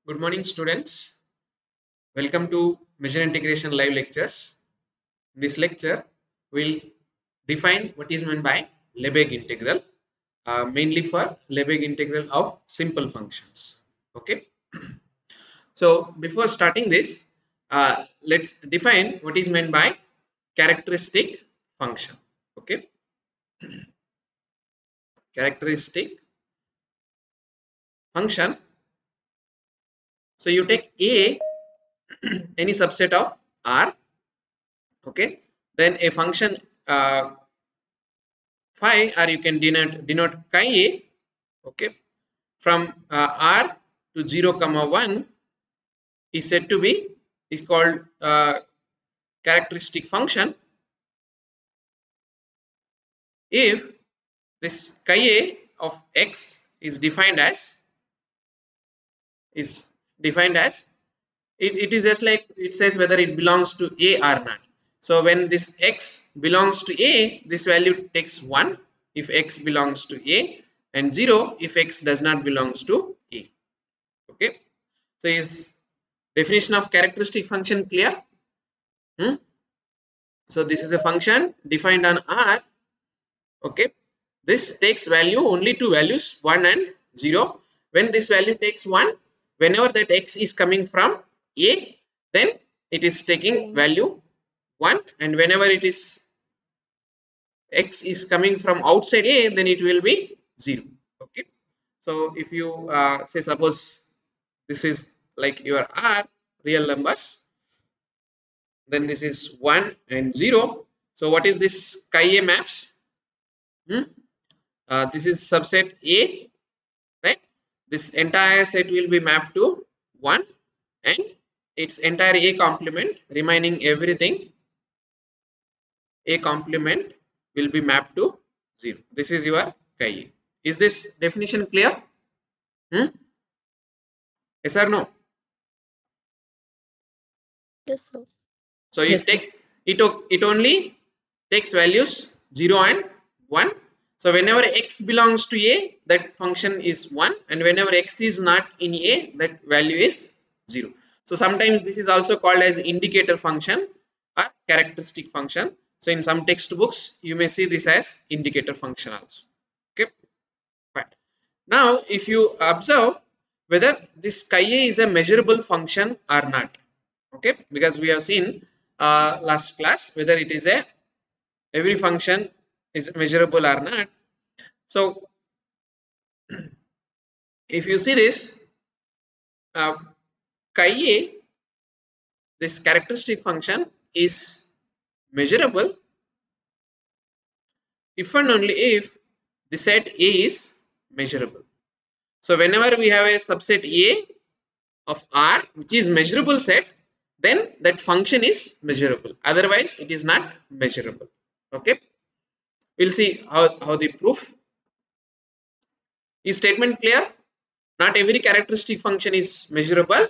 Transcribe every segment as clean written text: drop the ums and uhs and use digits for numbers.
Good morning, students. Welcome to Measure Integration live lectures. In this lecture, we'll define what is meant by Lebesgue integral, mainly for Lebesgue integral of simple functions. Okay. So before starting this, let's define what is meant by characteristic function. Okay. Characteristic function. So you take A, any subset of R. Okay. Then a function phi, or you can denote chi a, okay, from r to 0 comma 1 is said to be is called characteristic function if this chi a of x is defined as it is just like it says whether it belongs to a or not. So when this x belongs to a, this value takes 1 if x belongs to a, and 0 if x does not belongs to a. Okay, so is definition of characteristic function clear? So this is a function defined on R. Okay, this takes value only two values 1 and 0. When this value takes 1, whenever that x is coming from a, then it is taking value 1, and whenever it is x is coming from outside a, then it will be 0. Okay, so if you say suppose this is like your R real numbers, then this is 1 and 0. So what is this chi a maps? This is subset A, right? This entire set will be mapped to 1 and its entire A complement remaining everything A complement will be mapped to 0. This is your chi a. Is this definition clear? Yes or no? Yes, sir. So it only takes values 0 and 1. So whenever x belongs to a, that function is 1, and whenever x is not in a, that value is 0. So sometimes this is also called as indicator function or characteristic function. So in some textbooks you may see this as indicator function also. Okay, fine. Now if you observe whether this chi a is a measurable function or not, okay, because we have seen last class whether it is a every function is measurable or not. So if you see this chi a, this characteristic function is measurable if and only if the set a is measurable. So whenever we have a subset a of R which is measurable set, then that function is measurable, otherwise it is not measurable. Okay, we'll see how the proof. Is statement clear? Not every characteristic function is measurable,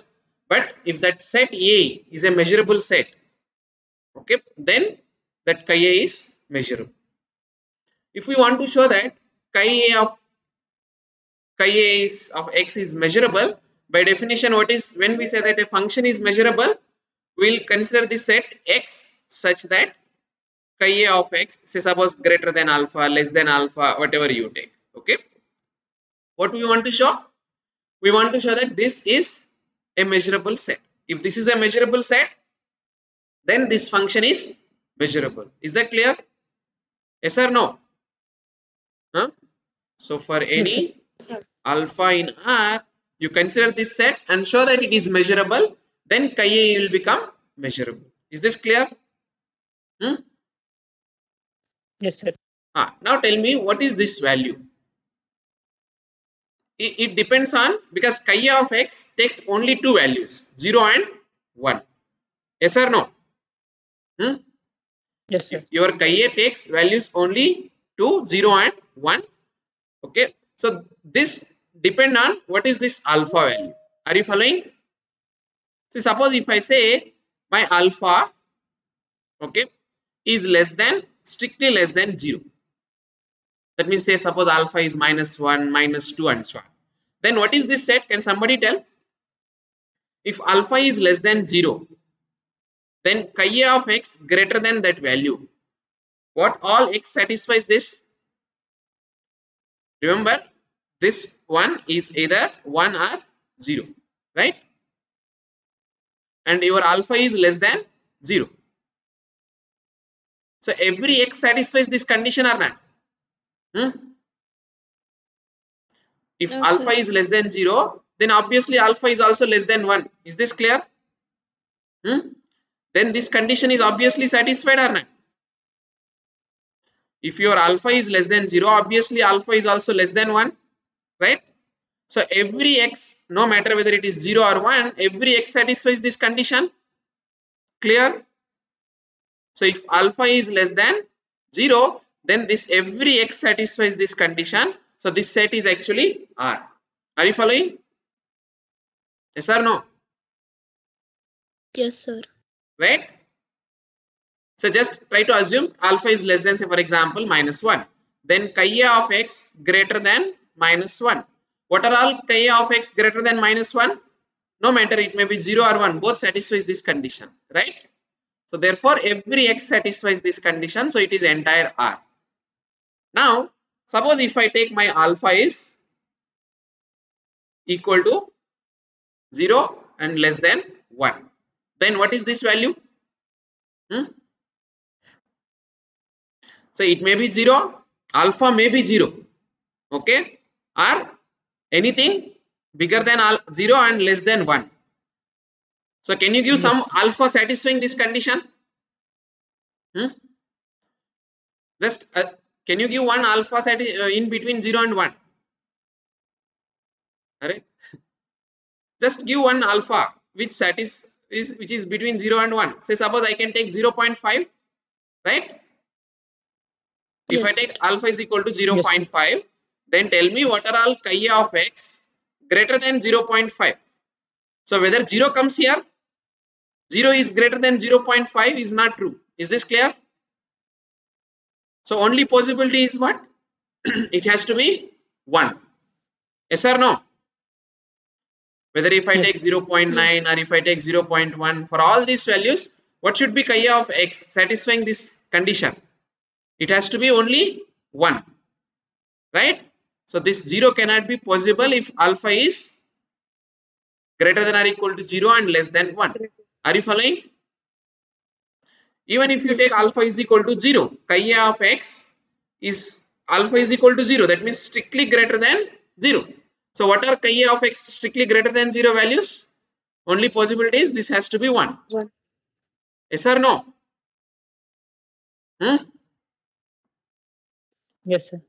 but if that set A is a measurable set, okay, then that chi a is measurable. If we want to show that chi a of x is measurable, by definition, what is when we say that a function is measurable, we'll consider the set x such that chi a of x, say suppose greater than alpha, less than alpha, whatever you take. Okay, what we want to show? We want to show that this is a measurable set. If this is a measurable set, then this function is measurable. Is that clear? Yes or no? Huh? So for Yes, sir. any alpha in R, you consider this set and show that it is measurable, then chi a will become measurable. Is this clear? Yes, sir. Now tell me, what is this value? It depends on, because chi a of x takes only two values, 0 and 1. Yes or no? Yes, sir. Your chi a takes values only 2, 0 and 1. Okay, so this depend on what is this alpha value. Are you following? So suppose if I say my alpha, okay, is less than, strictly less than 0, that means say suppose alpha is -1, -2 and so on, then what is this set? Can somebody tell? if alpha is less than 0, then chi a of x greater than that value. What all x satisfies this? Remember, this one is either 1 or 0, right? And your alpha is less than 0. So every x satisfies this condition or not? If No, alpha sir. is less than 0, then obviously alpha is also less than 1. Is this clear? Then this condition is obviously satisfied or not? If your alpha is less than 0, obviously alpha is also less than 1, right? So every x, no matter whether it is 0 or 1, every x satisfies this condition. Clear? So if alpha is less than 0, then this every x satisfies this condition. So this set is actually R. Are you following? Yes or no? Yes, sir. Right? So just try to assume alpha is less than, say for example, -1. Then chi a of x greater than -1. What are all chi a of x greater than -1? No matter, it may be 0 or 1, both satisfies this condition, right? So therefore every x satisfies this condition, so it is entire R. Now suppose if I take my alpha is equal to 0 and less than 1, then what is this value? So it may be 0, alpha may be 0, okay, or anything bigger than 0 and less than 1. So can you give some Yes. alpha satisfying this condition? Just can you give one alpha in between 0 and 1? Alright, just give one alpha which which is between 0 and 1. Say suppose I can take 0.5, right? If I Yes, sir. take alpha is equal to Yes, sir. 0.5, then tell me what are all chi of x greater than 0.5. So whether 0 comes here, 0 is greater than 0.5 is not true. Is this clear? So only possibility is what? It has to be 1. Yes or no? Whether if I take Yes. 0.9 Yes. or if I take 0.1, for all these values, what should be chi of x satisfying this condition? It has to be only 1, right? So this 0 cannot be possible if alpha is greater than or equal to 0 and less than 1. Are you following? Even if you Yes, take sir. alpha is equal to 0, chi of x is alpha is equal to 0. That means strictly greater than 0. So what are chi of x strictly greater than 0 values? Only possibility is this has to be 1. One. Yes or no? Yes, sir.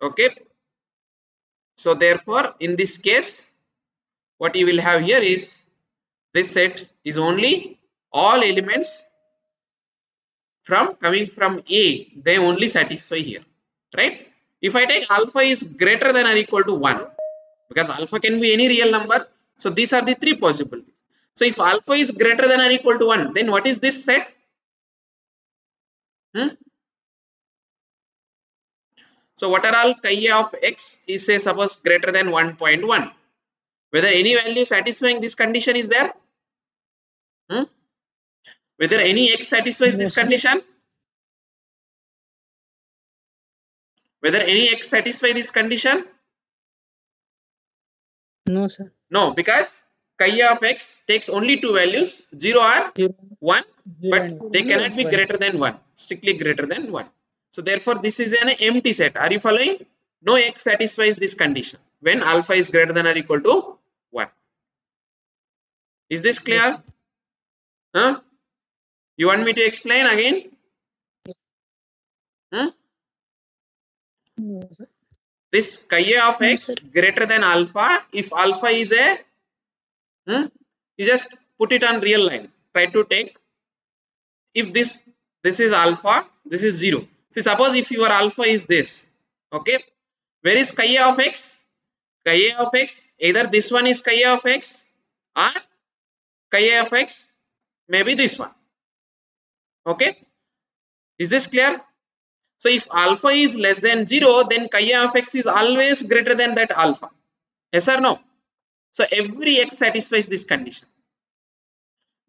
Okay. So therefore, in this case, what you will have here is this set is only all elements coming from A, they only satisfy here, right? If I take alpha is greater than or equal to 1, because alpha can be any real number, so these are the three possibilities. So if alpha is greater than or equal to 1, then what is this set? So what are all chi of x is, say suppose greater than 1.1, whether any value satisfying this condition is there? Whether any x satisfies No, this sir. condition? Whether any x satisfy this condition? No, sir. No, because chi of x takes only two values, 0 or 0, 1, 0 but and they cannot be 1. greater than 1, strictly greater than 1. So therefore this is an empty set. Are you following? No x satisfies this condition when alpha is greater than or equal to 1. Is this Yes, clear? sir. You want me to explain again? No, sir. This chi of No, sir. x greater than alpha, if alpha is a you just put it on real line. Try to take, if this is alpha, this is 0. See suppose if your alpha is this, okay, where is chi of x? Chi of x, either this one is chi of x or chi of x maybe this one, okay. Is this clear? So if alpha is less than 0, then chi of x is always greater than that alpha. Yes or no? So every x satisfies this condition.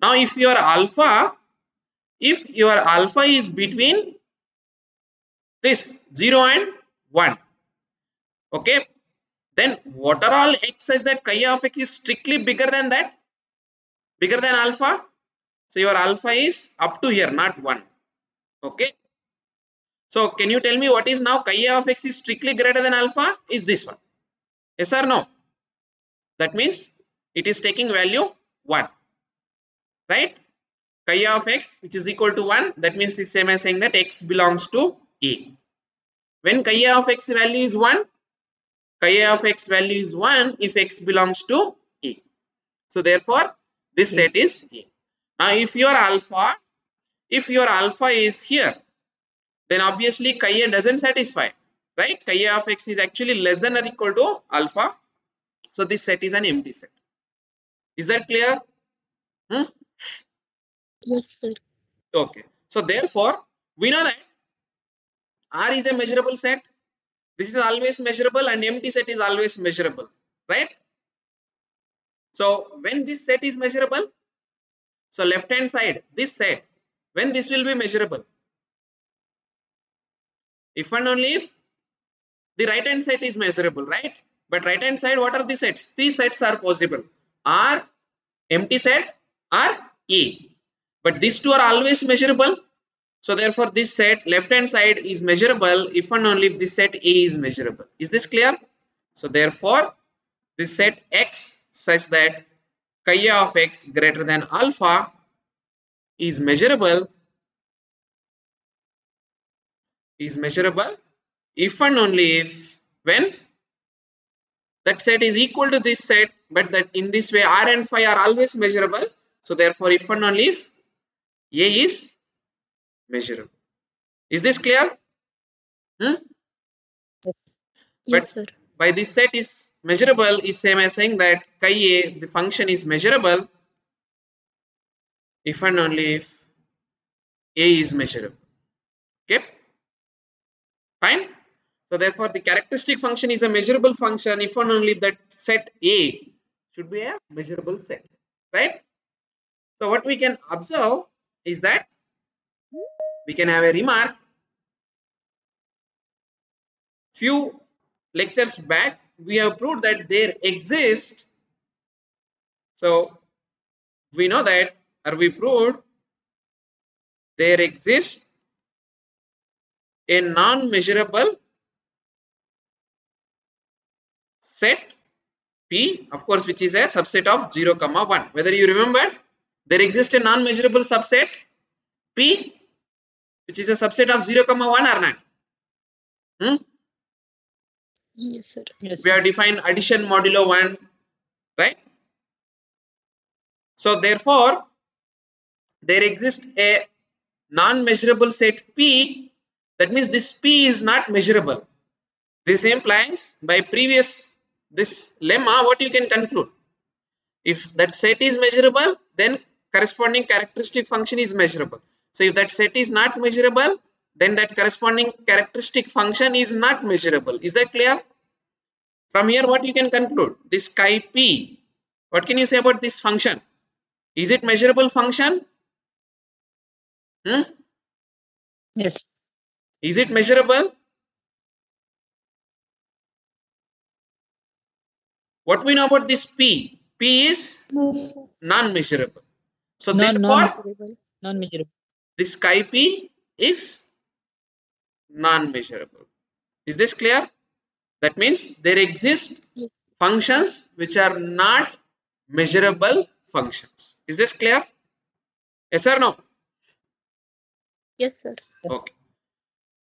Now if your alpha is between this 0 and 1, okay, then what are all x such that chi of x is strictly bigger than that, bigger than alpha? So your alpha is up to here, not 1. Okay. So can you tell me what is now chi of x is strictly greater than alpha? Is this one? Yes or no? That means it is taking value 1. Right? Chi of x which is equal to 1, that means it's same as saying that x belongs to A. When chi of x value is 1, chi of x value is 1 if x belongs to A. So therefore this set is A. Now if your alpha is here, then obviously chi A doesn't satisfy, right? Chi A of x is actually less than or equal to alpha. So this set is an empty set. Is that clear? Yes, sir. Okay. So therefore we know that R is a measurable set. This is always measurable and empty set is always measurable, right? So when this set is measurable, so left hand side, this set, when this will be measurable? If and only if the right hand side is measurable, right? But right hand side, what are the sets? Three sets are possible: R, empty set, or A. But these two are always measurable. So therefore this set left hand side is measurable if and only if this set A is measurable. Is this clear? So therefore this set X such that chi of x greater than alpha is measurable if and only if when that set is equal to this set, but that in this way R and phi are always measurable. So therefore if and only if A is measurable. Is this clear? Yes. But Yes, sir. by this set is measurable is same as saying that chi A, the function, is measurable if and only if A is measurable. Okay, fine. So therefore the characteristic function is a measurable function if and only if that set A should be a measurable set, right? So what we can observe is that we can have a remark. Few lectures back we have proved that there exists, so we know that, or we proved there exists a non-measurable set P, of course, which is a subset of 0, 1. Whether you remember, there exists a non-measurable subset P which is a subset of 0, 1 or not? Yes, sir. Yes, We sir. have defined addition modulo 1, right? So therefore there exists a non-measurable set P. That means this P is not measurable. This implies by previous this lemma what you can conclude. If that set is measurable, then corresponding characteristic function is measurable. So if that set is not measurable, then that corresponding characteristic function is not measurable. Is that clear? From here what you can conclude? This chi P, what can you say about this function? Is it measurable function? Yes. Is it measurable? What we know about this P? P is No, sir. non-measurable. So therefore Non-measurable. Non-measurable. this chi P is non-measurable. Is this clear? That means there exist Yes. functions which are not measurable functions. Is this clear? Yes or no? Yes, sir. Okay.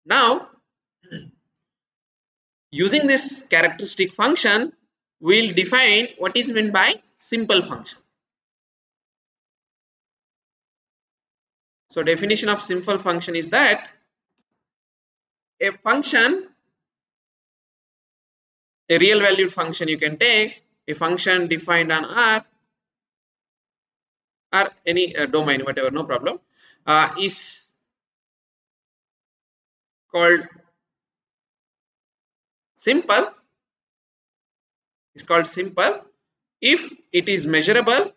Now, using this characteristic function, we'll define what is meant by simple function. So definition of simple function is that a function, a real valued function you can take, a function defined on R or any domain, whatever, no problem, is called simple, if it is measurable,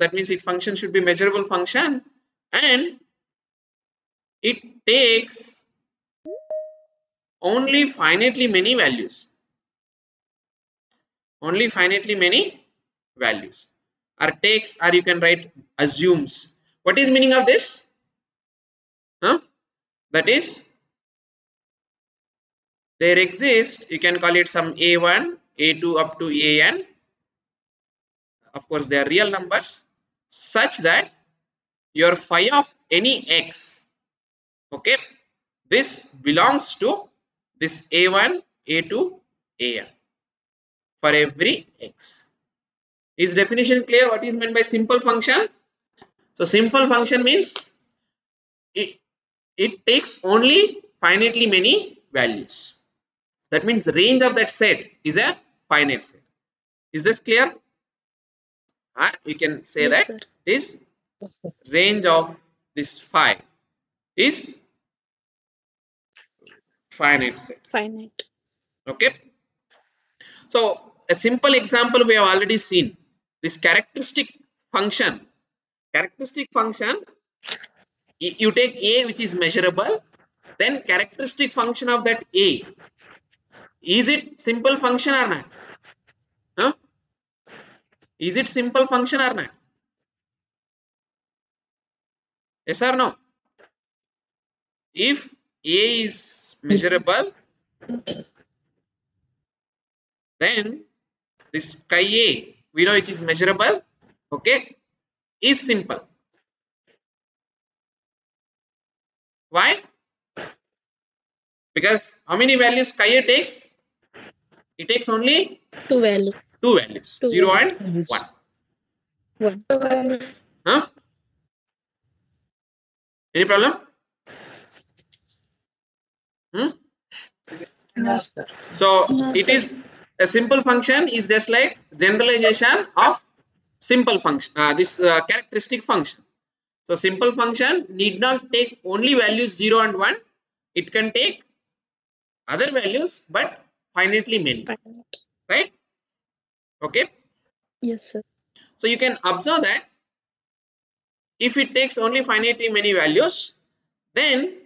that means its function should be measurable function, and it takes only finitely many values. Only finitely many values, or takes, or you can write assumes. What is meaning of this? That is, there exists, you can call it some a1, a2 up to an. Of course, they are real numbers, such that your phi of any x, okay, this belongs to this a1, a2, an for every x. Is definition clear? What is meant by simple function? So simple function means it takes only finitely many values. That means the range of that set is a finite set. Is this clear? We can say Yes, that sir. this Yes, sir. range of this phi is finite set. Finite. Okay. So a simple example we have already seen. This characteristic function. Characteristic function, you take a which is measurable, then characteristic function of that a, is it simple function or not? Huh? Is it simple function or not? Yes or no? If a is measurable, then this chi a, we know it is measurable, okay, is simple. Why? Because how many values chi a takes? It takes only Two value. two values, Two 0 values. and 1. One. Two values. Huh? Any problem? No, sir. So No, it sir. is a simple function is just like generalization of simple function, this characteristic function. So simple function need not take only values 0 and 1. It can take other values but finitely many, Finite. right? Okay. Yes, sir. So you can observe that if it takes only finitely many values, then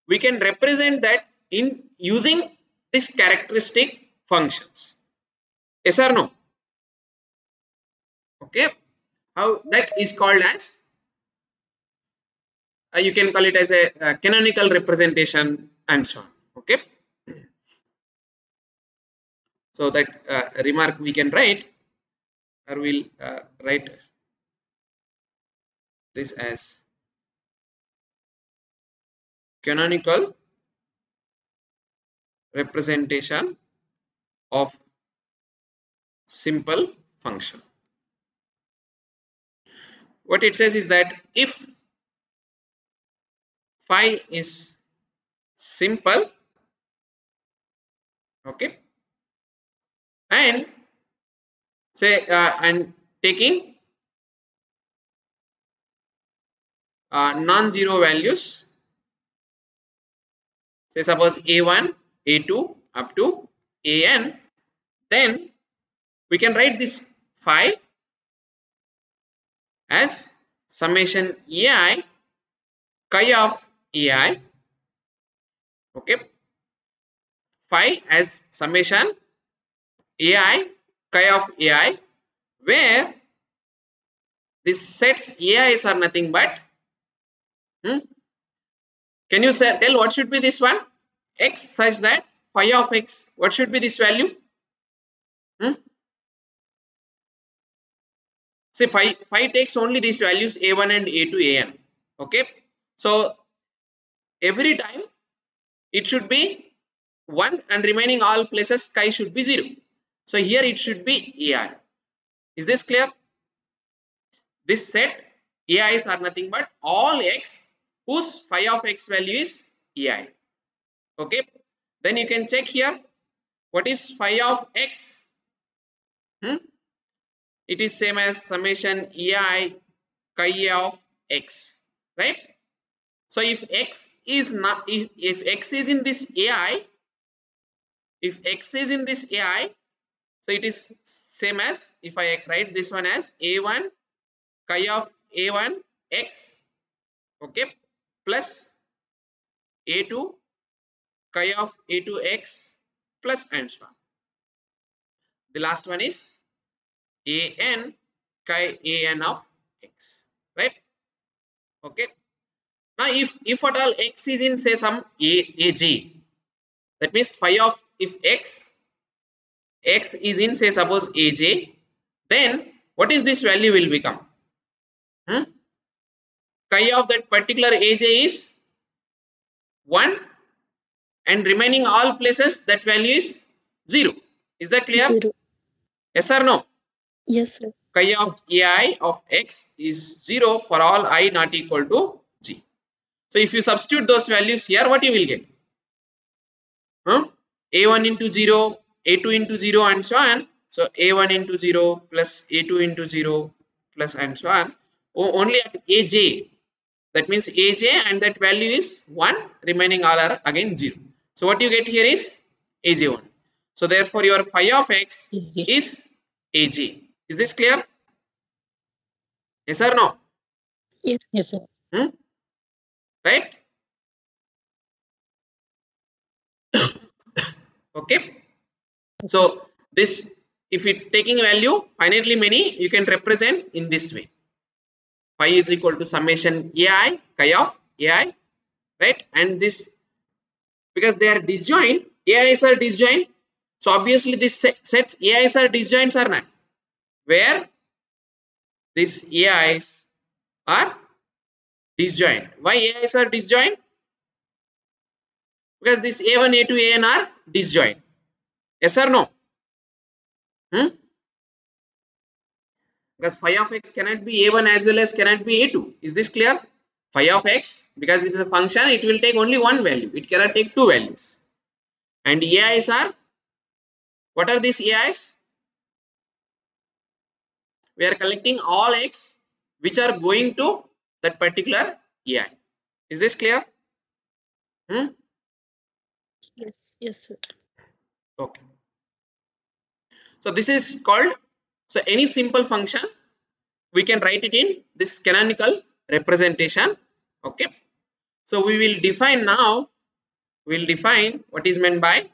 we can represent that in using this characteristic functions. Yes or no? Okay. How that is called as, you can call it as a canonical representation and so on. Okay. So that remark we can write, or we'll write this as canonical representation of simple function. What it says is that if phi is simple, okay, and say and taking non-zero values, say suppose a1, a2 up to an, then we can write this phi as summation ai chi of ai, okay, phi as summation ai chi of ai, where these sets ais are nothing but, can you say, tell what should be this one? X, such that phi of x, what should be this value? Say phi takes only these values a1 and a2 an, okay. So every time it should be 1 and remaining all places chi should be 0. So here it should be ai. Is this clear? This set ais are nothing but all x whose phi of x value is ai, okay. Then you can check here what is phi of x. It is same as summation ai chi of x, right? So if x is not, if x is in this ai, if x is in this ai, so it is same as if I write this one as a1 chi of a1 x, okay, plus a2 chi of a2 x plus and so on. The last one is an chi an of x, right? Okay. Now if at all x is in say some aj, that means phi of if x is in say suppose aj, then what is this value will become? Chi of that particular aj is 1 and remaining all places that value is 0. Is that clear? 0. Yes or no? Yes, sir. Chi of ai of x is 0 for all I not equal to g. So if you substitute those values here, what you will get? A1 into 0, A2 into 0 and so on. So A1 into 0 plus A2 into 0 plus and so on. Only at AJ, that means AJ and that value is 1, remaining all are again 0. So what you get here is AJ1. So therefore your phi of x AJ. is AJ. Is this clear? Yes or no? Yes, yes, sir. Right? Okay. So this, if it taking value finitely many, you can represent in this way. Phi is equal to summation ai chi of ai, right? And this, because they are disjoint, ais are disjoint, so obviously this sets ais are disjoints or not, where these ais are disjoint. Why ais are disjoint? Because this a1 a2 an are disjoint. Yes or no? Because phi of x cannot be a1 as well as cannot be a2. Is this clear? Phi of x, because it is a function, it will take only one value, it cannot take two values. And ais are, what are these ais? We are collecting all x which are going to that particular ai. Is this clear? Yes, yes, sir. Okay. So this is called, so any simple function we can write it in this canonical representation. Okay. So we will define now, we'll define what is meant by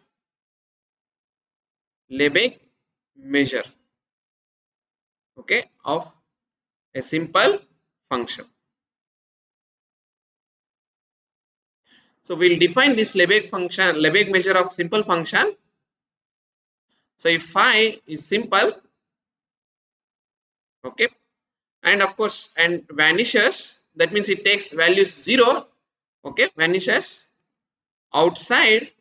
Lebesgue measure, okay, of a simple function. So we'll define this Lebesgue function, Lebesgue measure of simple function. So if phi is simple, okay, and of course and vanishes, that means it takes values 0, okay, vanishes outside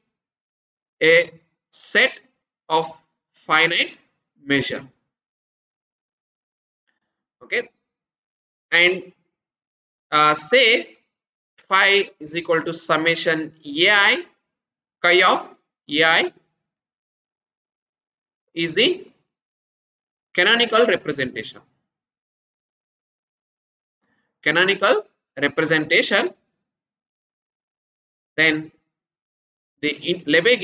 a set of finite measure, okay, and say phi is equal to summation ai chi of ai is the canonical representation. Canonical representation, then the Lebesgue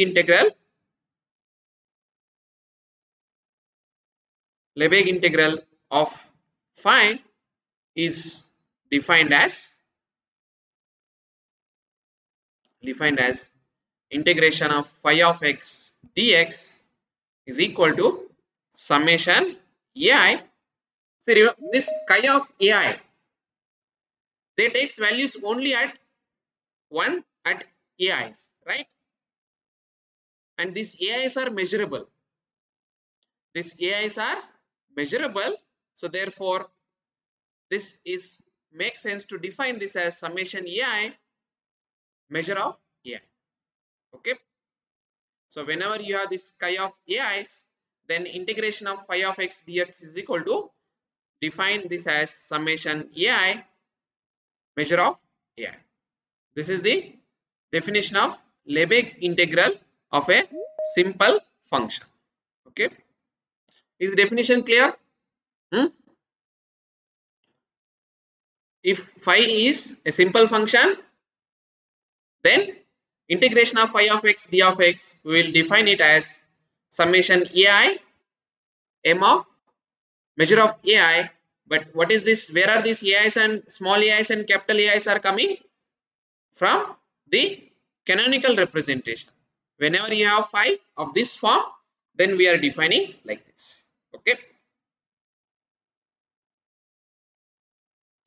integral of phi is defined as integration of phi of x dx is equal to summation ai. See, this chi of ai, they takes values only at 1 at ais, right? And these ais are measurable. These ais are measurable. So therefore, this is makes sense to define this as summation ai measure of ai. Okay. So whenever you have this chi of ais, then integration of phi of x dx is equal to define this as summation ai measure of ai. This is the definition of Lebesgue integral of a simple function. Okay. Is definition clear? If phi is a simple function, then integration of phi of x d of x, we will define it as summation ai m of measure of ai. But what is this? Where are these ais and small ais and capital ais are coming from? The canonical representation. Whenever you have phi of this form, then we are defining like this. Okay.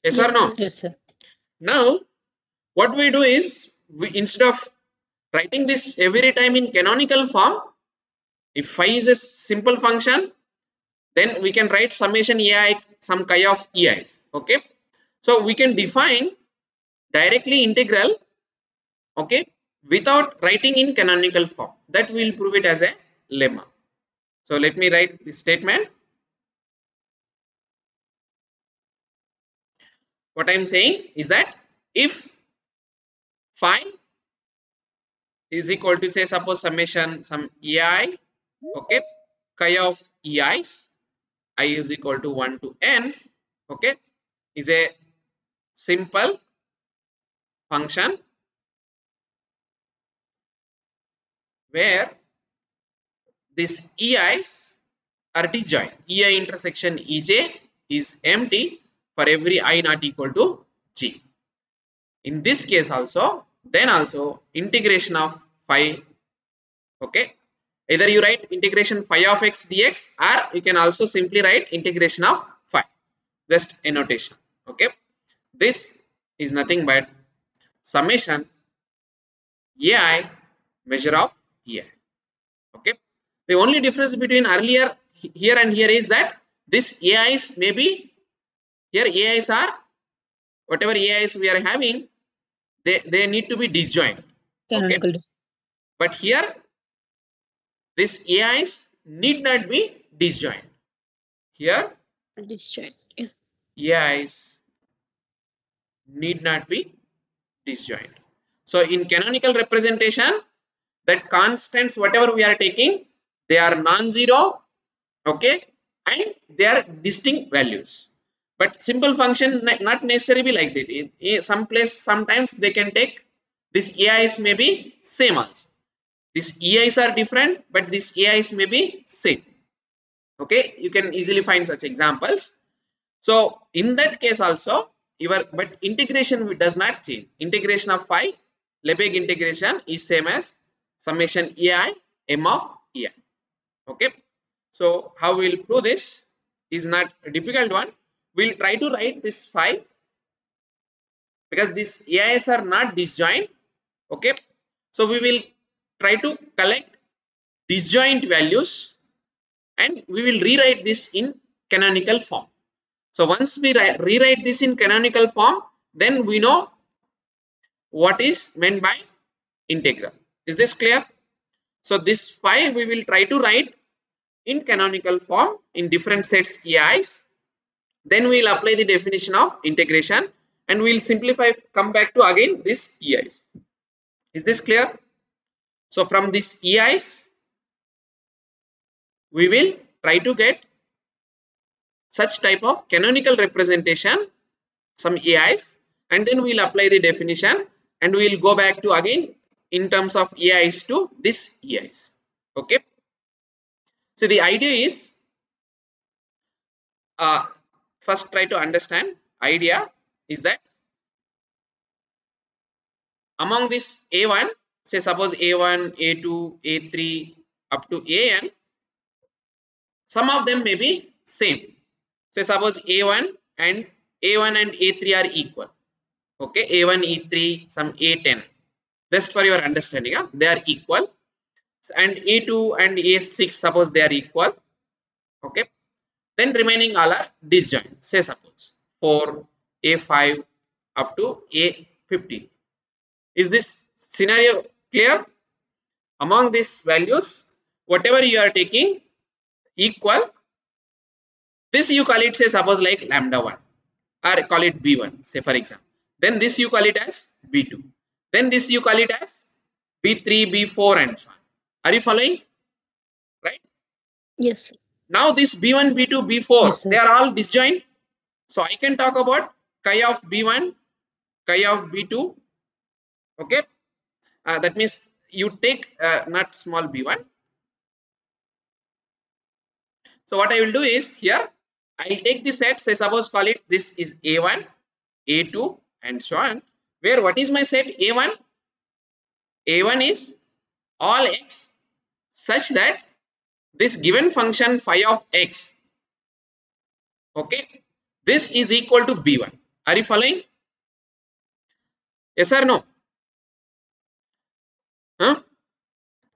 Yes or Yes, no? sir. Yes, sir. Now, what we do is, we, instead of writing this every time in canonical form, if phi is a simple function, then we can write summation ai some chi of ei's. Okay. So we can define directly integral, okay, without writing in canonical form. That will prove it as a lemma. So let me write this statement. What I am saying is that if phi is equal to, say, suppose summation some ei, okay, chi of ei's, I is equal to 1 to n, okay, is a simple function where these ei's are disjoint. Ei intersection ej is empty for every I not equal to g. In this case also, then also integration of phi, okay, either you write integration phi of x dx, or you can also simply write integration of phi, just a notation. Okay, this is nothing but summation ai measure of ei. Okay, the only difference between earlier here and here is that this ais may be, here ais are whatever ais we are having, they need to be disjoint. Okay, Canonical. but here this ais need not be disjoint. Here Disjoint. Yes. ais need not be disjoint. So in canonical representation, that constants whatever we are taking, they are non-zero, okay, and they are distinct values. But simple function not necessarily like that. In some place, sometimes they can take this ais may be same also. These eis are different, but these ais may be same. Okay, you can easily find such examples. So in that case also, your but integration does not change. Integration of phi, Lebesgue integration is same as summation ai m of ei. Okay. So how we will prove this is not a difficult one. We'll try to write this phi because these ais are not disjoint. Okay. So we will try to collect disjoint values and we will rewrite this in canonical form. So once we rewrite this in canonical form, then we know what is meant by integral. Is this clear? So this phi we will try to write in canonical form in different sets ei's. Then we will apply the definition of integration and we will simplify, come back to again this ei's. Is this clear? So from this ei's, we will try to get such type of canonical representation, some ei's, and then we will apply the definition and we will go back to again in terms of ei's to this ei's. Okay. So the idea is, first try to understand idea is that among this a1, say suppose a1, a2, a3 up to an, some of them may be same. Say suppose a1 and a3 are equal. Okay, a1, e3, some a10. Just for your understanding, they are equal. And a2 and a6, suppose they are equal. Okay, then remaining all are disjoint. Say suppose 4, a5 up to a50. Is this scenario clear? Among these values, whatever you are taking equal, this you call it, say suppose like lambda 1 or call it b1, say for example. Then this you call it as b2. Then this you call it as b3, b4 and so on. Are you following? Right? Yes. Now this b1, b2, b4, Yes, sir. they are all disjoint. So I can talk about chi of b1, chi of b2, okay, that means you take not small b1. So what I will do is here I will take the set, say suppose call it this is a1, a2 and so on, where what is my set a1? A1 is all x such that this given function phi of x, okay, this is equal to b1. Are you following? Yes or no? Huh?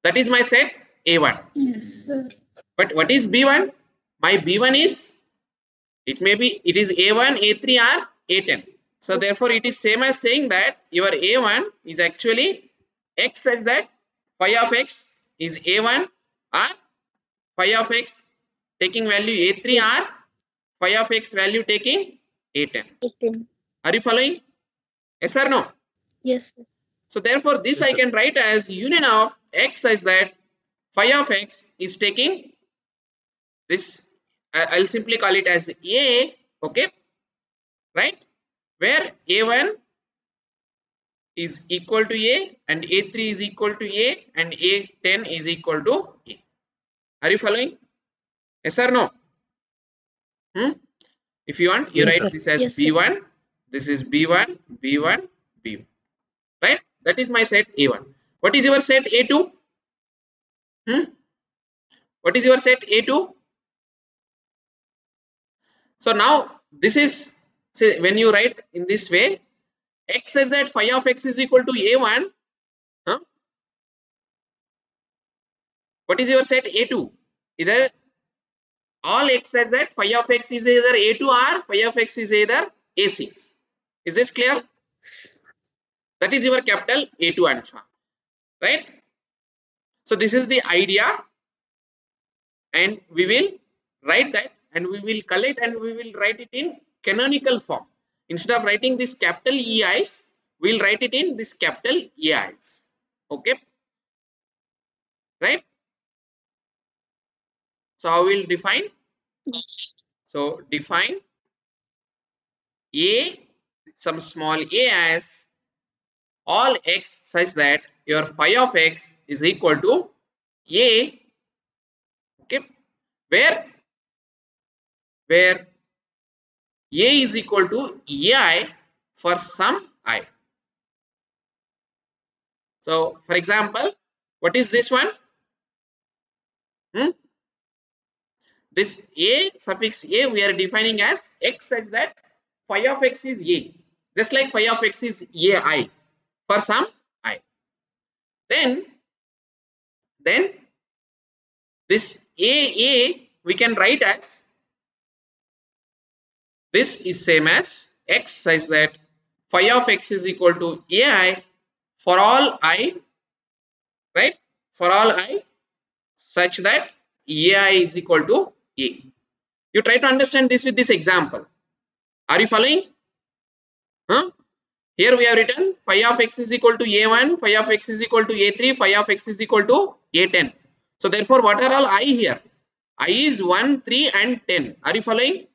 That is my set a1. Yes, sir. But what is b1? My b1 is, it may be, it is a1, a3 or a10. So therefore it is same as saying that your a1 is actually x such that phi of x is a1 or phi of x taking value a3 or phi of x value taking a10. 18. Are you following? Yes or no? Yes, sir. So therefore this Yes, I sir. can write as union of x such that phi of x is taking this, I'll simply call it as a, okay, right, where a1 is equal to a and a3 is equal to a and a10 is equal to a. Are you following? Yes or no? If you want, you Yes, write sir. this as Yes, sir. b1, this is b1, b1, b1, right? That is my set a1. What is your set a2? What is your set a2? So now this is, say when you write in this way, x says that phi of x is equal to a1. What is your set a2? Either all x says that phi of x is either a2 or phi of x is either a6. Is this clear? That is your capital a2 alpha, right? So this is the idea, and we will write that and we will collect and we will write it in canonical form. Instead of writing this capital EIs, we will write it in this capital EIs. Okay, right? So how we will define? Yes. So define a, some small a as all x such that your phi of x is equal to a, okay, where a is equal to ai for some I. So for example, what is this one? This a suffix a we are defining as x such that phi of x is a, just like phi of x is ai for some I. Then this a we can write as, this is same as x such that phi of x is equal to ai for all I, right, for all I such that ai is equal to a. You try to understand this with this example. Are you following? Here we have written phi of x is equal to a1, phi of x is equal to a3, phi of x is equal to a10. So therefore what are all I here? I is 1, 3 and 10. Are you following?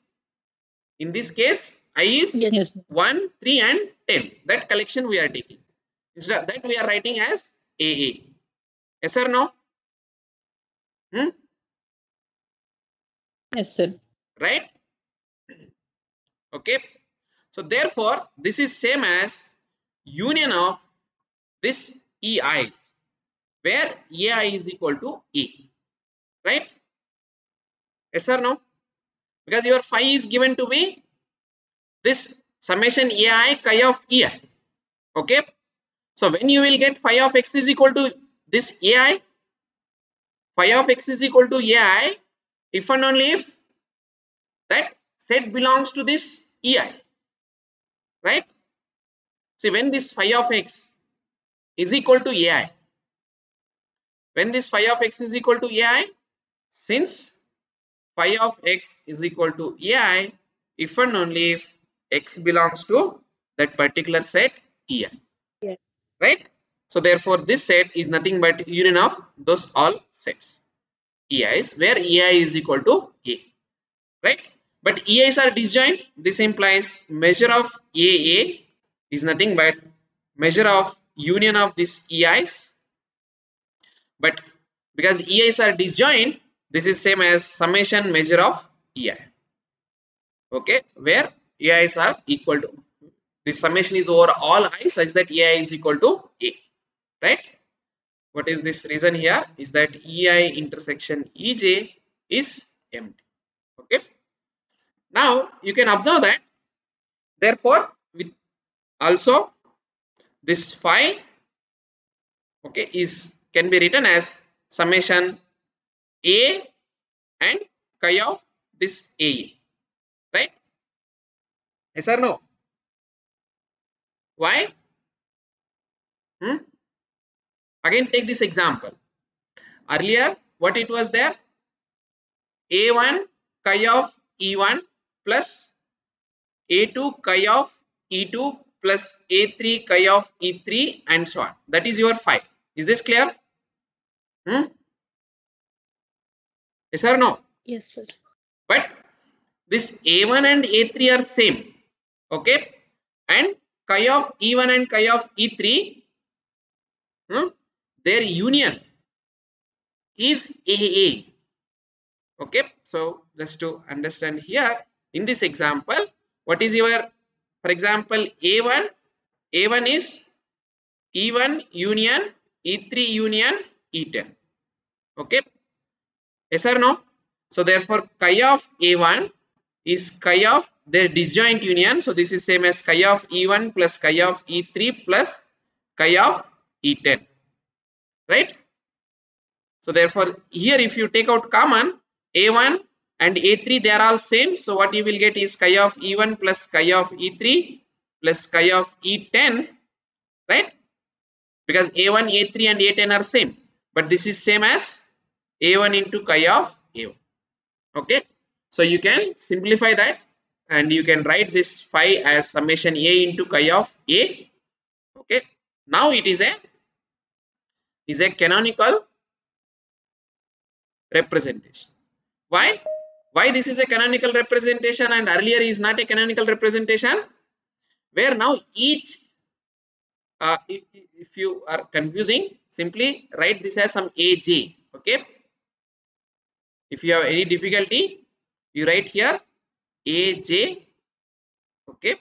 In this case I is Yes. Yes. 1, 3 and 10. That collection we are taking. Instead of that we are writing as AA. Yes or no? Yes, sir. Right? Okay. So therefore this is same as union of this EIs, where AI is equal to A, right? Yes or no? Because your phi is given to be this summation AI chi of EI. Okay. So when you will get phi of x is equal to this AI, phi of x is equal to AI if and only if that set belongs to this EI, right? See, when this phi of x is equal to AI, when this phi of x is equal to AI, since phi of x is equal to ai if and only if x belongs to that particular set ei, Yeah. right? So therefore this set is nothing but union of those all sets eis where ei is equal to a, right? But eis are disjoint. This implies measure of aa is nothing but measure of union of these EIs, but because EIs are disjoint, this is same as summation measure of EI. Okay, where EIs are equal to, the summation is over all I such that EI is equal to A, right? What is this reason here is that EI intersection EJ is empty. Okay, now you can observe that therefore with also this phi, okay, is can be written as summation A and chi of this A, right? Yes or no? Why? Again take this example. Earlier what it was there, A1 chi of E1 plus A2 chi of E2 plus A3 chi of E3 and so on. That is your phi. Is this clear? Yes or no? Yes, sir. But this A1 and A3 are same. Okay. And chi of E1 and chi of E3, their union is AA. Okay. So just to understand here, in this example, what is your, for example, A1 is E1 union E3 union E10. Okay. Yes or no? So therefore chi of A1 is chi of their disjoint union. So this is same as chi of E1 plus chi of E3 plus chi of E10, right? So therefore here if you take out common, A1 and A3 they are all same. So what you will get is chi of E1 plus chi of E3 plus chi of E10, right? Because A1, A3 and A10 are same. But this is same as A1 into chi of A1. Okay. So you can simplify that and you can write this phi as summation A into chi of A. Okay. Now it is a canonical representation. Why? Why this is a canonical representation and earlier is not a canonical representation? Where now each, if you are confusing, simply write this as some AJ. Okay. If you have any difficulty, you write here AJ. Okay,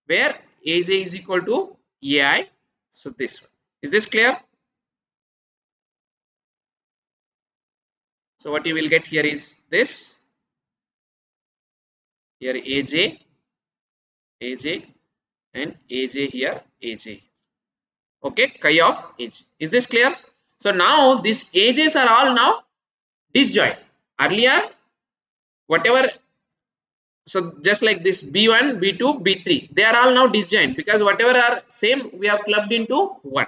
where AJ is equal to AI. So this one. Is this clear? So what you will get here is this. Here AJ, AJ, and AJ here, AJ. Okay, chi of AJ. Is this clear? So now these AJs are all now disjoint. Earlier, whatever, so just like this B1, B2, B3, they are all now disjoint because whatever are same, we have clubbed into one,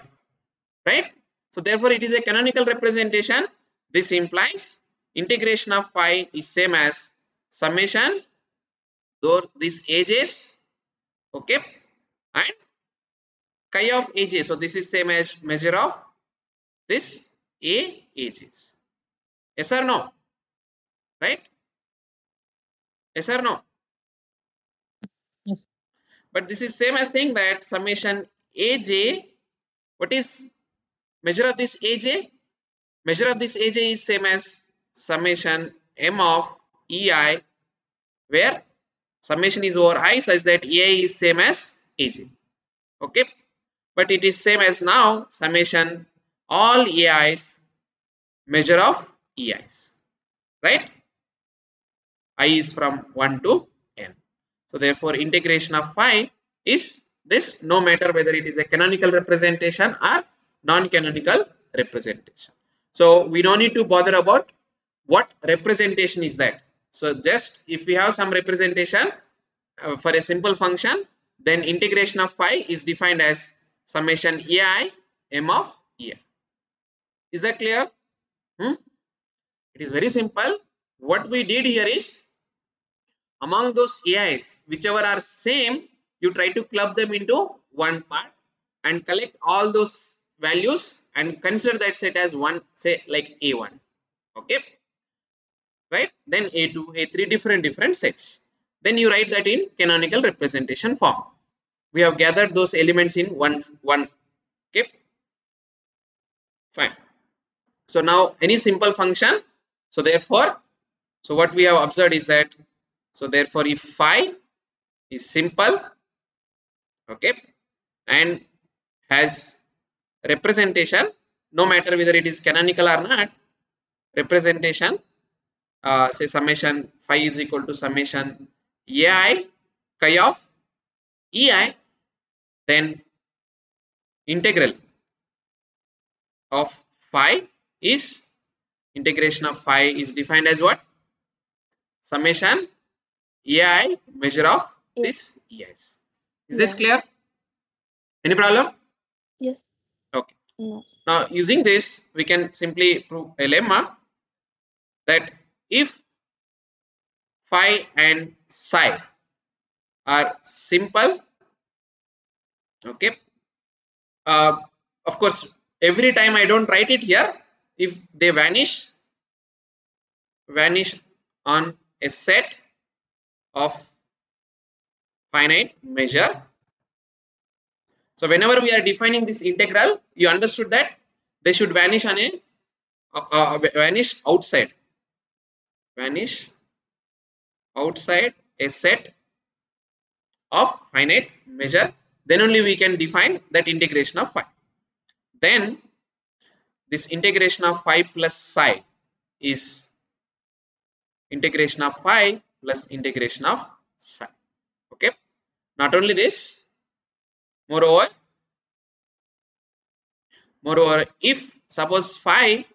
right? So therefore, it is a canonical representation. This implies integration of phi is same as summation though these ages, okay, and chi of AJ. So this is same as measure of this A ages. Yes or no? Right? Yes or no? Yes. But this is same as saying that summation AJ. What is measure of this AJ? Measure of this AJ is same as summation M of EI, where summation is over I such that EI is same as AJ. Okay, but it is same as now summation all AIs measure of EIs, right? I is from 1 to n. So therefore integration of phi is this, no matter whether it is a canonical representation or non-canonical representation. So we don't need to bother about what representation is that. So just if we have some representation for a simple function, then integration of phi is defined as summation ai m of ei. Is that clear? It is very simple. What we did here is, among those AIs, whichever are same, you try to club them into one part and collect all those values and consider that set as one, say like A1. Okay, right? Then A2, A3, different sets. Then you write that in canonical representation form. We have gathered those elements in one. Okay, Fine. So now any simple function, so therefore, so what we have observed is that, so therefore if phi is simple, okay, and has representation, no matter whether it is canonical or not, representation, say summation phi is equal to summation ai chi of ei, then integral of phi is, integration of phi is defined as what? Summation ai measure of this eis. Is this Yeah. clear? Any problem? Yes. Okay. No. Now using this, we can simply prove a lemma that if phi and psi are simple, okay, uh, of course every time I don't write it here, if they vanish on a set of finite measure. So whenever we are defining this integral, you understood that they should vanish on a vanish outside a set of finite measure, then only we can define that integration of phi. Then this integration of phi plus psi is integration of phi plus integration of psi. Okay. Not only this, moreover, if suppose phi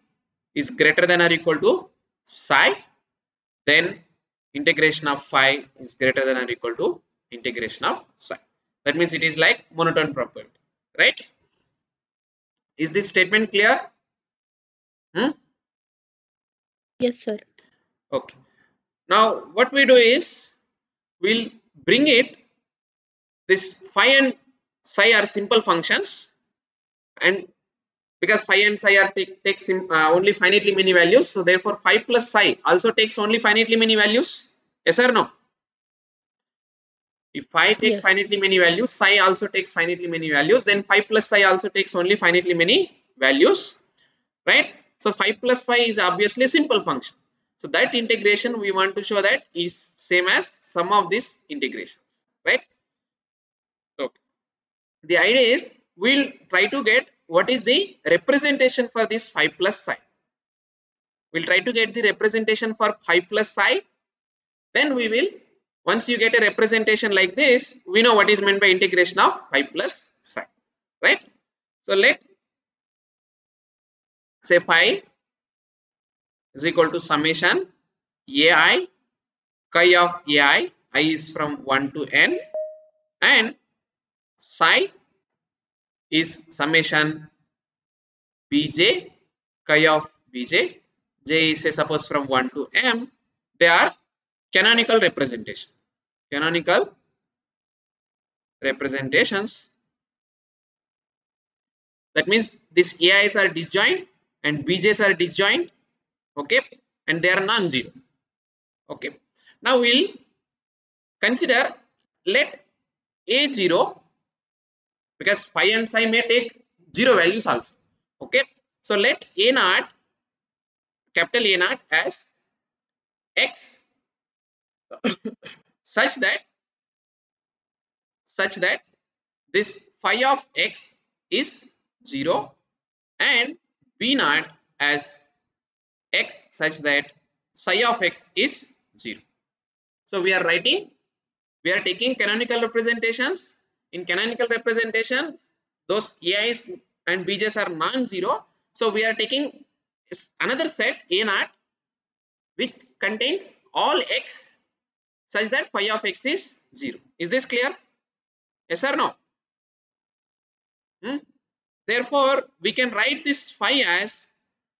is greater than or equal to psi, then integration of phi is greater than or equal to integration of psi. That means it is like monotone property, right? Is this statement clear? Yes, sir. Okay. Now what we do is, we'll bring it, this phi and psi are simple functions, and because phi and psi are takes only finitely many values, so therefore phi plus psi also takes only finitely many values. Yes or no? If phi takes Yes. finitely many values, psi also takes finitely many values, then phi plus psi also takes only finitely many values, right? So phi plus phi is obviously a simple function. So that integration we want to show that is same as sum of these integrations, right? Okay. The idea is, we'll try to get what is the representation for this phi plus psi. We'll try to get the representation for phi plus psi. Then we will, once you get a representation like this, we know what is meant by integration of phi plus psi, right? So let say phi is equal to summation ai chi of ai, I is from 1 to n, and psi is summation bj chi of bj, j is say suppose from 1 to m. They are canonical representations. That means these ais are disjoint and bj's are disjoint, okay, and they are non-zero. Okay. Now we'll consider, let a0, because phi and psi may take 0 values also. Okay. So let a naught, capital A naught, as x such that this phi of x is 0, and b naught as x such that psi of x is 0. So we are taking canonical representations. In canonical representation, those ai's and bj's are non-zero. So we are taking another set a naught which contains all x such that phi of x is 0. Is this clear? Yes or no? Therefore, we can write this phi as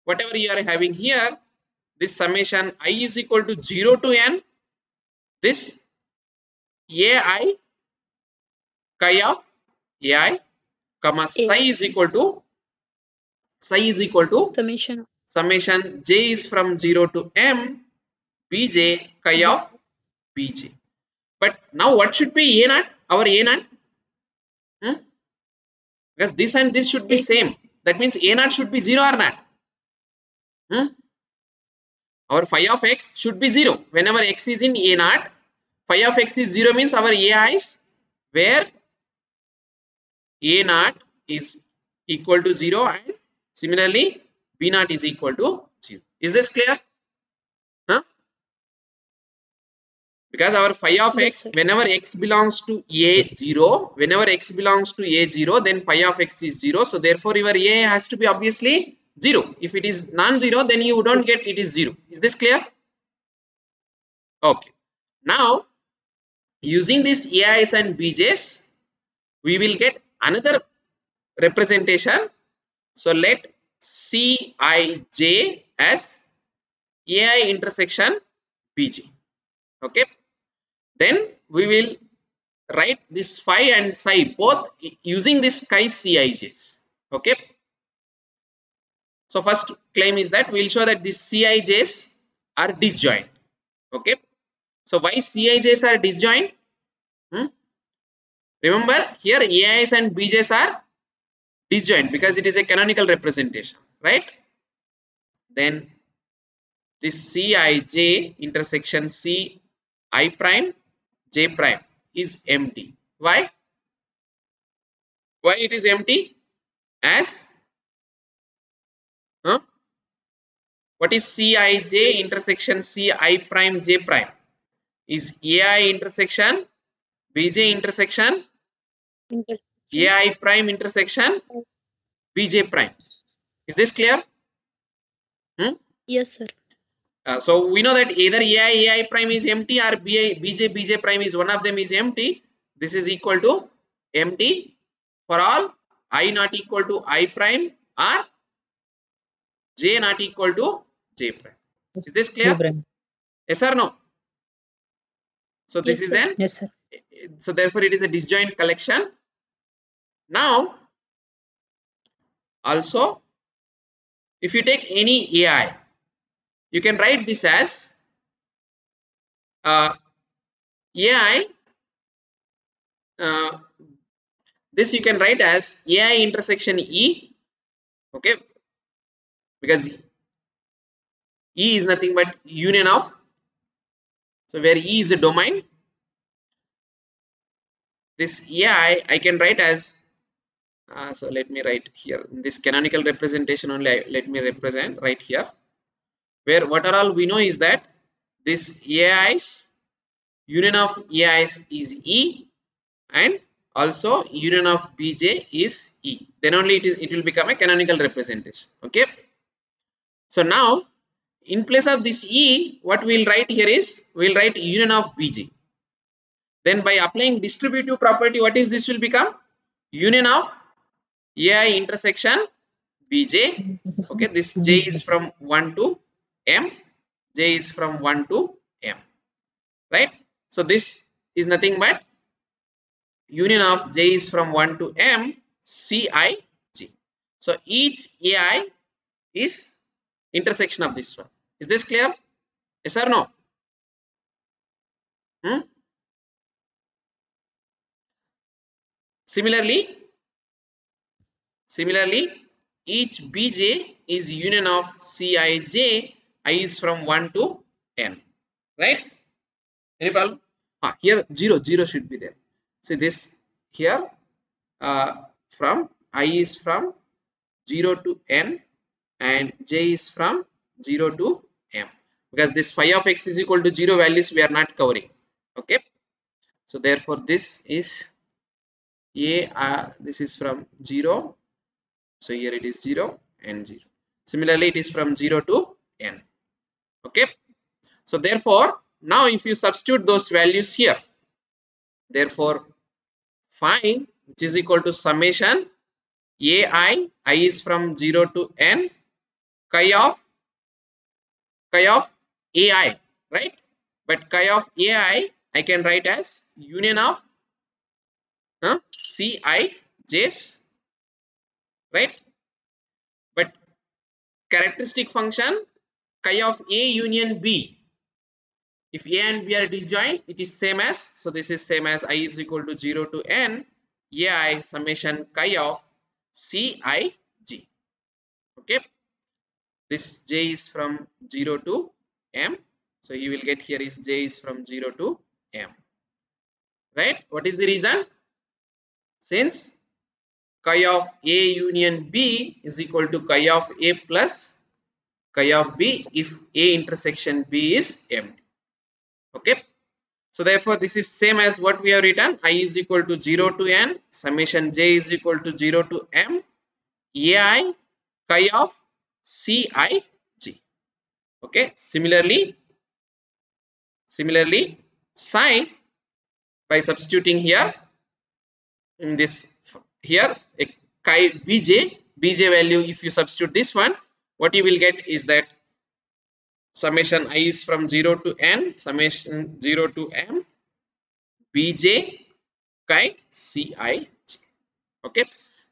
whatever you are having here, this summation I is equal to 0 to n, this ai chi of ai, comma psi is equal to Summation. summation j is from 0 to m bj chi of bj. But now what should be a naught? Our a naught, because this and this should be same. X. that means a naught should be 0 or not? Our phi of x should be 0. Whenever x is in a naught, phi of x is 0 means our ai is where a naught is equal to 0 and similarly b naught is equal to 0. Is this clear? Because our phi of Yes, x, sir. whenever x belongs to a0, whenever x belongs to a0, then phi of x is 0. So therefore your a has to be obviously 0. If it is non-zero, then you don't get it is 0. Is this clear? Okay. Now using these ai's and bj's, we will get another representation. So let Cij as ai intersection bj. Okay. Then we will write this phi and psi both using this chi Cij's. Okay. So first claim is that we will show that these Cij's are disjoint. Okay. So why Cij's are disjoint? Remember here ai's and bj's are disjoint because it is a canonical representation, right? Then this Cij intersection Ci prime j prime is empty. Why? Why it is empty? As what is Cij intersection Ci prime j prime? Is ai intersection bj intersection ai prime intersection bj prime. Is this clear? Yes, sir. So we know that either ai prime is empty or bj prime is one of them is empty. This is equal to empty for all I not equal to I prime or j not equal to j prime. Is this clear? Yes or no? So this Yes, is sir. an Yes, sir. so therefore it is a disjoint collection. Now also if you take any ai, you can write this as ai this you can write as ai intersection e. Okay, because e is nothing but union of, so where e is a domain, this ai I can write as so let me write here in this canonical representation only. Let me represent right here, where what are all we know is that this ai's union of ai's is e and also union of bj is e. Then only it will become a canonical representation. Okay. So now in place of this e, what we'll write here is we'll write union of bj. Then by applying distributive property, what is this will become? Union of ai intersection bj. Okay, this j is from 1 to m, j is from 1 to m, right? So this is nothing but union of j is from 1 to m Cij. So each ai is intersection of this one. Is this clear? Yes or no? Similarly, each bj is union of Cij. I is from 1 to n, right? Any problem? Here 0 should be there. So this here from I is from 0 to n and j is from 0 to m, because this phi of x is equal to 0 values we are not covering. Okay, so therefore this is this is from 0, so here it is 0 and 0. Similarly it is from 0 to n. Okay, so therefore now if you substitute those values here, therefore phi which is equal to summation ai, I is from 0 to n, chi of ai, right? But chi of ai I can write as union of Cij's, right? But characteristic function chi of a union b, if a and b are disjoint, it is same as, so this is same as I is equal to 0 to n ai summation chi of Cij. Okay, this j is from 0 to m, so you will get here is j is from 0 to m, right? What is the reason? Since chi of a union b is equal to chi of a plus chi of b if a intersection b is empty. Okay, so therefore this is same as what we have written, I is equal to 0 to n summation j is equal to 0 to m ai chi of cij. Okay, similarly psi, by substituting here in this here a chi bj value, if you substitute this one, what you will get is that summation I is from 0 to n summation 0 to m bj chi cij. Okay,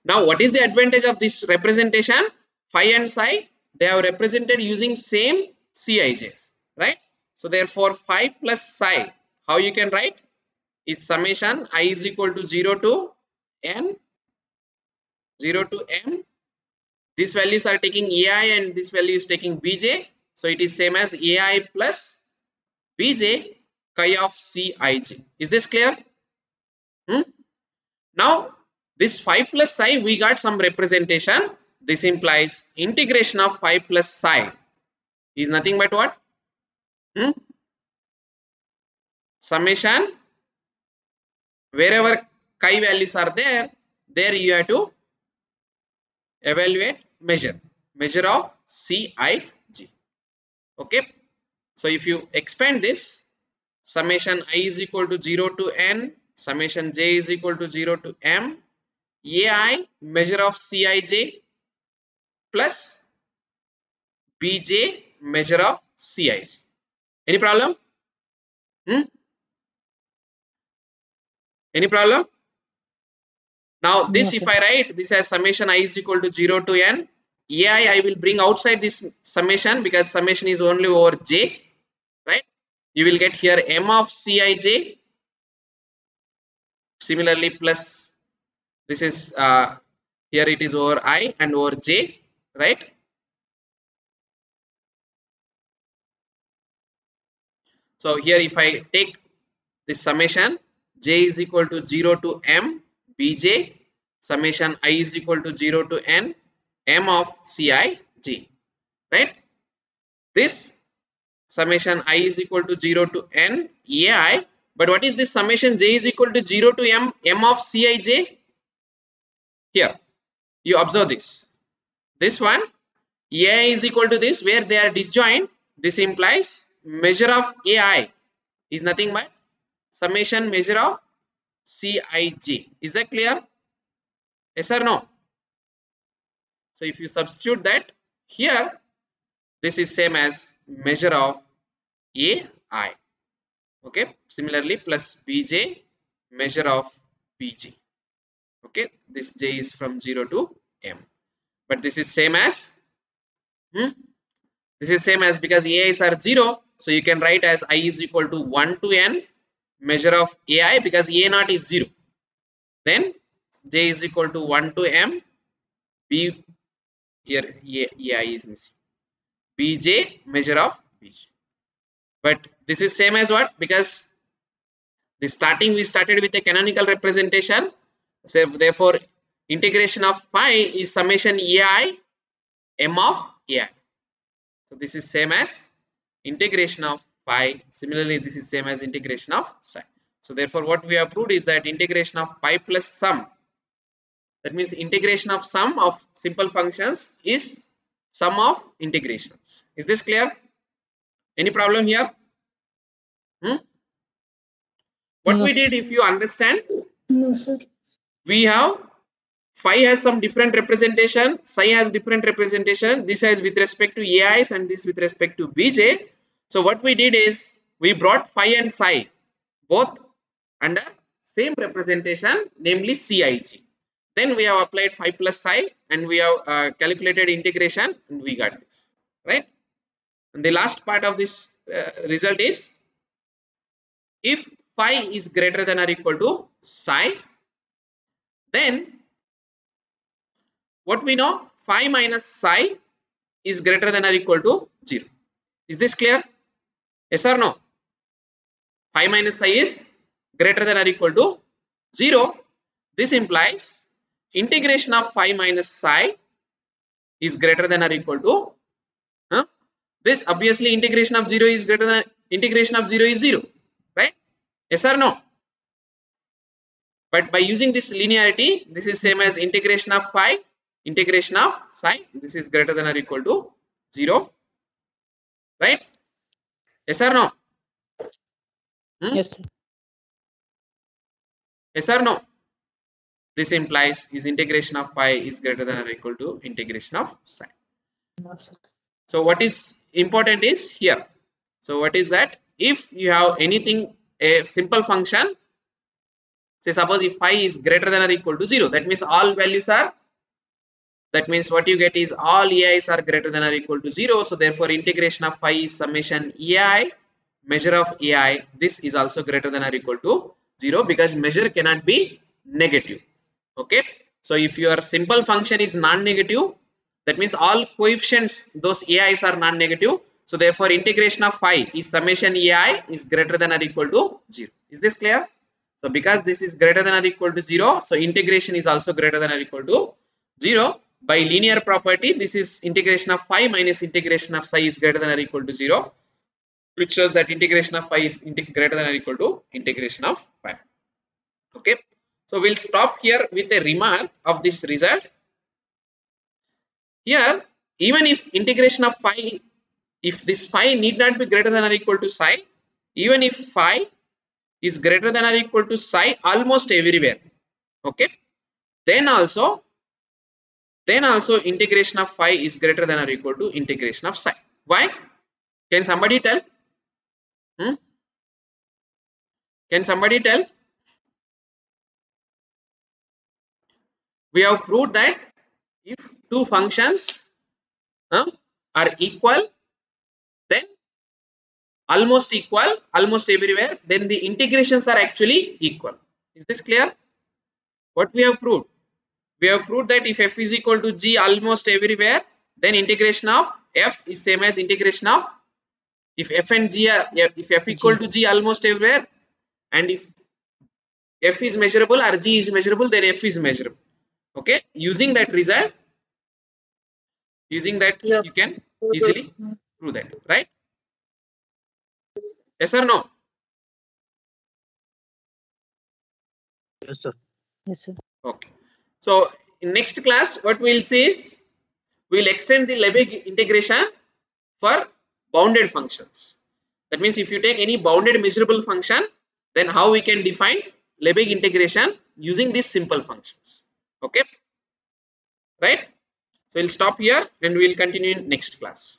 now what is the advantage of this representation? Phi and psi, they are represented using same cij's, right? So therefore phi plus psi, how you can write is summation I is equal to 0 to n 0 to m, these values are taking ai and this value is taking bj, so it is same as ai plus bj chi of cij. Is this clear? Now this phi plus psi, we got some representation. This implies integration of phi plus psi is nothing but what? Summation, wherever chi values are there, there you have to evaluate measure of cij. Okay, so if you expand this, summation I is equal to 0 to n summation j is equal to 0 to m ai measure of cij plus bj measure of cij. Any problem? Any problem? Now this, No, if sir. I write this as summation I is equal to 0 to n ai, I will bring outside this summation because summation is only over j, right? You will get here m of cij, similarly plus this is here it is over I and over j, right? So here if I take this summation, j is equal to 0 to m bj summation I is equal to 0 to n m of cij, right? This summation I is equal to 0 to n ai, but what is this summation j is equal to 0 to m of cij? Here you observe this one ai is equal to this, where they are disjoint, this implies measure of ai is nothing but summation measure of cij. Is that clear? Yes or no? So if you substitute that here, this is same as measure of ai. Okay, similarly plus bj measure of bj. Okay, this j is from 0 to m, but this is same as this is same as, because ai's are 0, so you can write as I is equal to 1 to n measure of ai, because a naught is 0, then j is equal to 1 to m b, here ai is missing, bj measure of bj. But this is same as what? Because the starting we started with a canonical representation, so therefore integration of phi is summation ai m of ai. So this is same as integration of phi. Similarly this is same as integration of psi. So therefore what we have proved is that integration of pi plus sum, that means integration of sum of simple functions is sum of integrations. Is this clear? Any problem here? What No, we sir. did, if you understand, No, sir. we have phi has some different representation, psi has different representation, this has with respect to ais and this with respect to bj. So what we did is we brought phi and psi both under same representation, namely cig. Then we have applied phi plus psi and we have calculated integration and we got this, right? And the last part of this result is, if phi is greater than or equal to psi, then what we know, phi minus psi is greater than or equal to 0. Is this clear? Yes or no? Phi minus psi is greater than or equal to 0. This implies integration of phi minus psi is greater than or equal to this. Obviously integration of 0 is greater than integration of 0 is 0, right? Yes or no? But by using this linearity, this is same as integration of phi, integration of psi, this is greater than or equal to 0, right? Yes or no? Yes, sir. Yes or no? This implies is integration of phi is greater than or equal to integration of psi. No, sir. So what is important is here. So what is that? If you have anything, a simple function, say suppose if phi is greater than or equal to 0, that means all values are, that means what you get is all ai's are greater than or equal to 0. So therefore integration of phi is summation ai, measure of ai, this is also greater than or equal to 0 because measure cannot be negative. Okay, so if your simple function is non-negative, that means all coefficients, those ai's are non-negative. So therefore integration of phi is summation ai is greater than or equal to 0. Is this clear? So because this is greater than or equal to 0, so integration is also greater than or equal to 0. By linear property, this is integration of phi minus integration of psi is greater than or equal to 0, which shows that integration of phi is greater than or equal to integration of phi. Okay, so we'll stop here with a remark of this result. Here, even if integration of phi, if this phi need not be greater than or equal to psi, even if phi is greater than or equal to psi almost everywhere, okay, then also integration of phi is greater than or equal to integration of psi. Why? Can somebody tell? Can somebody tell? We have proved that if two functions are equal, then almost equal, almost everywhere, then the integrations are actually equal. Is this clear? What we have proved? We have proved that if f is equal to g almost everywhere, then integration of f is same as integration of, if f and g are, if f equal to g almost everywhere, and if f is measurable or g is measurable, then f is measurable. Okay, using that result, using that Yeah. you can easily prove that, right? Yes or no? Yes, sir. Yes, sir. Okay, so in next class what we'll see is we'll extend the Lebesgue integration for bounded functions. That means if you take any bounded measurable function, then how we can define Lebesgue integration using these simple functions. Okay, right? So we'll stop here and we'll continue in next class.